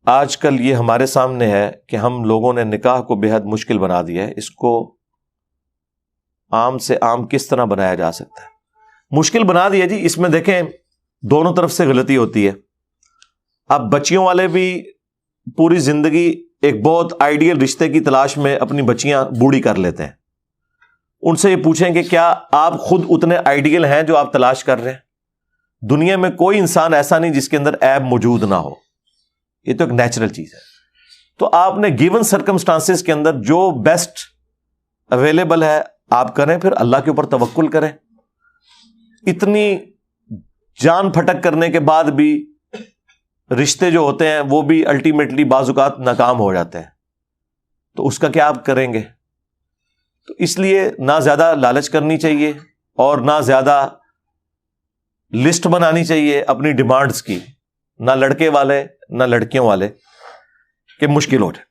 آج کل یہ ہمارے سامنے ہے کہ ہم لوگوں نے نکاح کو بے حد مشکل بنا دیا ہے. اس کو عام سے عام کس طرح بنایا جا سکتا ہے؟ مشکل بنا دیا جی. اس میں دیکھیں دونوں طرف سے غلطی ہوتی ہے. اب بچیوں والے بھی پوری زندگی ایک بہت آئیڈیل رشتے کی تلاش میں اپنی بچیاں بوڑھی کر لیتے ہیں. ان سے یہ پوچھیں کہ کیا آپ خود اتنے آئیڈیل ہیں جو آپ تلاش کر رہے ہیں؟ دنیا میں کوئی انسان ایسا نہیں جس کے اندر عیب موجود نہ ہو. یہ تو ایک نیچرل چیز ہے. تو آپ نے گیون سرکمسٹانسز کے اندر جو بیسٹ اویلیبل ہے آپ کریں, پھر اللہ کے اوپر توکل کریں. اتنی جان پھٹک کرنے کے بعد بھی رشتے جو ہوتے ہیں وہ بھی الٹیمیٹلی بعض اوقات ناکام ہو جاتے ہیں. تو اس کا کیا آپ کریں گے؟ تو اس لیے نہ زیادہ لالچ کرنی چاہیے اور نہ زیادہ لسٹ بنانی چاہیے اپنی ڈیمانڈز کی, نہ لڑکے والے نہ لڑکیوں والے, کہ مشکل ہو جائے.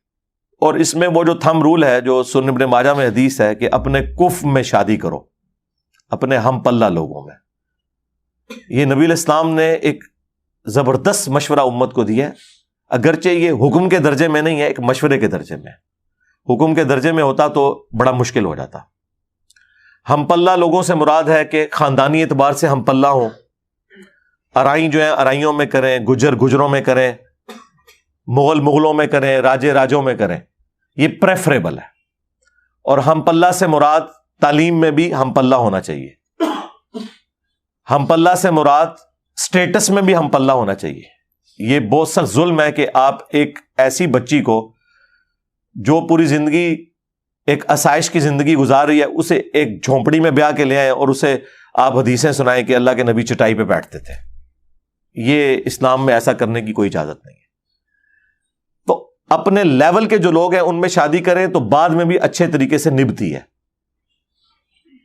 اور اس میں وہ جو تھم رول ہے جو سنن ابن ماجہ میں حدیث ہے کہ اپنے کف میں شادی کرو, اپنے ہم پلہ لوگوں میں. یہ نبی علیہ السلام نے ایک زبردست مشورہ امت کو دیا ہے. اگرچہ یہ حکم کے درجے میں نہیں ہے, ایک مشورے کے درجے میں. حکم کے درجے میں ہوتا تو بڑا مشکل ہو جاتا. ہم پلہ لوگوں سے مراد ہے کہ خاندانی اعتبار سے ہم پلہ ہوں. ارائی جو ہیں ارائیوں میں کریں, گجر گجروں میں کریں, مغل مغلوں میں کریں, راجے راجوں میں کریں. یہ پریفریبل ہے. اور ہم پلہ سے مراد تعلیم میں بھی ہم پلہ ہونا چاہیے. ہم پلہ سے مراد سٹیٹس میں بھی ہم پلہ ہونا چاہیے. یہ بہت سخت ظلم ہے کہ آپ ایک ایسی بچی کو جو پوری زندگی ایک آسائش کی زندگی گزار رہی ہے اسے ایک جھونپڑی میں بیاہ کے لے آئیں اور اسے آپ حدیثیں سنائیں کہ اللہ کے نبی چٹائی پہ بیٹھتے تھے. یہ اسلام میں ایسا کرنے کی کوئی اجازت نہیں ہے. تو اپنے لیول کے جو لوگ ہیں ان میں شادی کریں تو بعد میں بھی اچھے طریقے سے نبھتی ہے.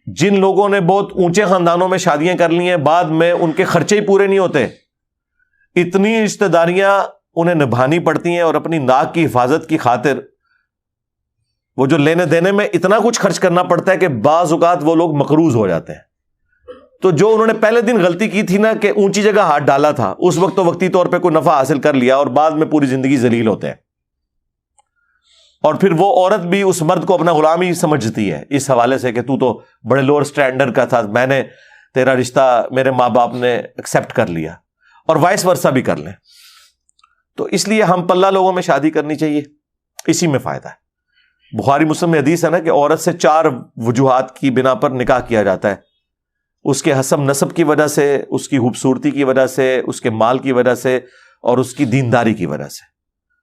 جن لوگوں نے بہت اونچے خاندانوں میں شادیاں کر لی ہیں بعد میں ان کے خرچے ہی پورے نہیں ہوتے. اتنی رشتہ داریاں انہیں نبھانی پڑتی ہیں اور اپنی ناک کی حفاظت کی خاطر وہ جو لینے دینے میں اتنا کچھ خرچ کرنا پڑتا ہے کہ بعض اوقات وہ لوگ مقروض ہو جاتے ہیں. تو جو انہوں نے پہلے دن غلطی کی تھی نا کہ اونچی جگہ ہاتھ ڈالا تھا, اس وقت تو وقتی طور پہ کوئی نفع حاصل کر لیا اور بعد میں پوری زندگی ذلیل ہوتے ہیں. اور پھر وہ عورت بھی اس مرد کو اپنا غلام ہی سمجھتی ہے اس حوالے سے کہ تو بڑے لوور سٹینڈرڈ کا تھا, میں نے تیرا رشتہ میرے ماں باپ نے ایکسیپٹ کر لیا, اور وائس ورثہ بھی کر لیں. تو اس لیے ہم پلہ لوگوں میں شادی کرنی چاہیے, اسی میں فائدہ ہے. بخاری مسلم میں حدیث ہے نا کہ عورت سے 4 وجوہات کی بنا پر نکاح کیا جاتا ہے. اس کے حسب نسب کی وجہ سے, اس کی خوبصورتی کی وجہ سے, اس کے مال کی وجہ سے, اور اس کی دینداری کی وجہ سے.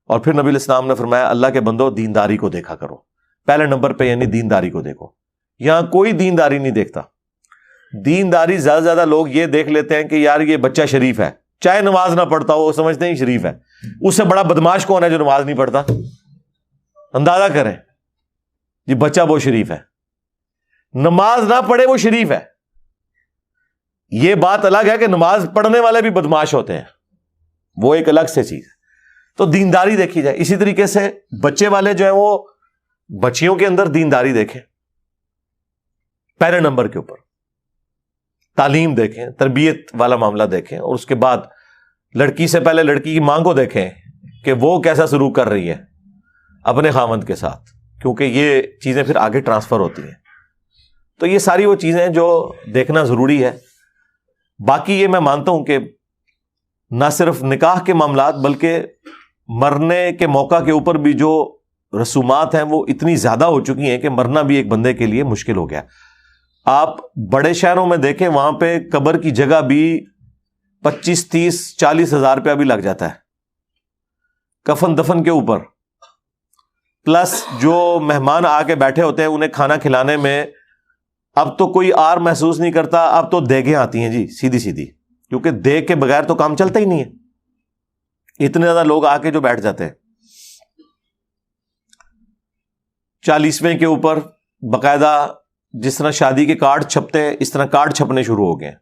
اور پھر نبی علیہ السلام نے فرمایا اللہ کے بندو دینداری کو دیکھا کرو. پہلے نمبر پہ یعنی دینداری کو دیکھو. یہاں کوئی دینداری نہیں دیکھتا. دینداری زیادہ زیادہ لوگ یہ دیکھ لیتے ہیں کہ یار یہ بچہ شریف ہے, چاہے نماز نہ پڑھتا ہو وہ سمجھتے ہیں شریف ہے. اس سے بڑا بدماش کون ہے جو نماز نہیں پڑھتا؟ اندازہ کریں یہ بچہ بہت شریف ہے. نماز نہ پڑھے وہ شریف ہے. یہ بات الگ ہے کہ نماز پڑھنے والے بھی بدماش ہوتے ہیں, وہ ایک الگ سے چیز ہے. تو دینداری دیکھی جائے. اسی طریقے سے بچے والے جو ہیں وہ بچیوں کے اندر دینداری دیکھیں پہلے نمبر کے اوپر. تعلیم دیکھیں, تربیت والا معاملہ دیکھیں, اور اس کے بعد لڑکی سے پہلے لڑکی کی ماں کو دیکھیں کہ وہ کیسا سلوک کر رہی ہے اپنے خاوند کے ساتھ, کیونکہ یہ چیزیں پھر آگے ٹرانسفر ہوتی ہیں. تو یہ ساری وہ چیزیں جو دیکھنا ضروری ہے. باقی یہ میں مانتا ہوں کہ نہ صرف نکاح کے معاملات بلکہ مرنے کے موقع کے اوپر بھی جو رسومات ہیں وہ اتنی زیادہ ہو چکی ہیں کہ مرنا بھی ایک بندے کے لیے مشکل ہو گیا. آپ بڑے شہروں میں دیکھیں وہاں پہ قبر کی جگہ بھی 25, 30, 40 ہزار روپیہ بھی لگ جاتا ہے کفن دفن کے اوپر. پلس جو مہمان آ کے بیٹھے ہوتے ہیں انہیں کھانا کھلانے میں اب تو کوئی آر محسوس نہیں کرتا. اب تو دیگیں آتی ہیں جی سیدھی سیدھی, کیونکہ دیگ کے بغیر تو کام چلتا ہی نہیں ہے. اتنے زیادہ لوگ آ کے جو بیٹھ جاتے ہیں. 40ویں کے اوپر باقاعدہ جس طرح شادی کے کارڈ چھپتے ہیں اس طرح کارڈ چھپنے شروع ہو گئے.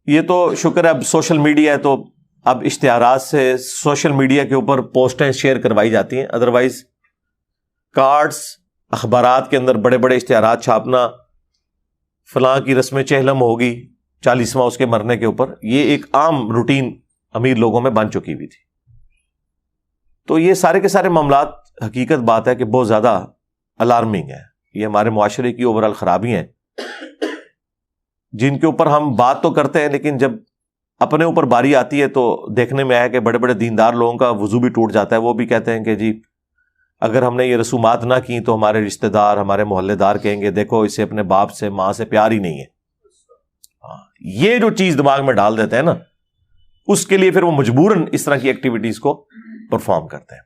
یہ تو شکر ہے اب سوشل میڈیا ہے, تو اب اشتہارات سے سوشل میڈیا کے اوپر پوسٹیں شیئر کروائی جاتی ہیں. ادروائز کارڈز اخبارات کے اندر بڑے بڑے اشتہارات چھاپنا, فلاں کی رسم چہلم ہوگی 40واں اس کے مرنے کے اوپر, یہ ایک عام روٹین امیر لوگوں میں بن چکی ہوئی تھی. تو یہ سارے کے سارے معاملات حقیقت بات ہے کہ بہت زیادہ الارمنگ ہے. یہ ہمارے معاشرے کی اوورال خرابی ہیں جن کے اوپر ہم بات تو کرتے ہیں، لیکن جب اپنے اوپر باری آتی ہے تو دیکھنے میں آیا کہ بڑے بڑے دیندار لوگوں کا وضو بھی ٹوٹ جاتا ہے. وہ بھی کہتے ہیں کہ جی اگر ہم نے یہ رسومات نہ کی تو ہمارے رشتہ دار، ہمارے محلے دار کہیں گے دیکھو اسے اپنے باپ سے ماں سے پیار ہی نہیں ہے. یہ جو چیز دماغ میں ڈال دیتے ہیں نا، اس کے لیے پھر وہ مجبوراً اس طرح کی ایکٹیویٹیز کو پرفارم کرتے ہیں.